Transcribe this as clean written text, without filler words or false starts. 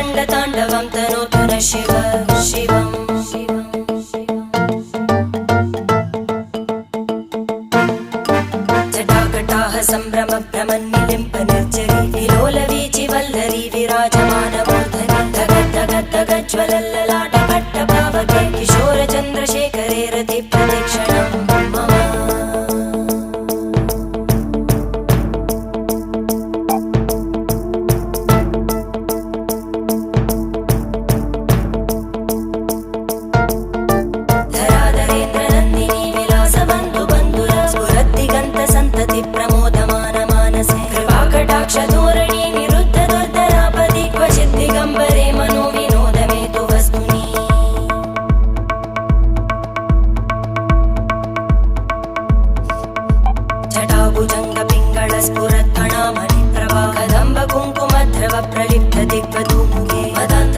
रङ्गताण्डवं तनोतु न शिव शिवम् जटाकटाः सम्भ्रमभ्रमन्निलिम्प निर्जरी विलोलवीचि वल्लरी विराजमानमूर्धनि धगज्ज्वलल्ललाटपट्टपावके किशोरचन्द्रशेखरे रतिप्रतिक्षणं मम धराधरेन्द्रनन्दिनी विलासबन्धु बन्धुर स्फुरद्दिगन्तसन्तति प्रमोदमान मानसे कृपाकटाक्षधोरणी निरुद्ध दुर्धरापदि क्वचित् दिगम्बरे मनो विनोदमेतु वस्तुनि जटाभुजङ्ग पिङ्गळ स्फुर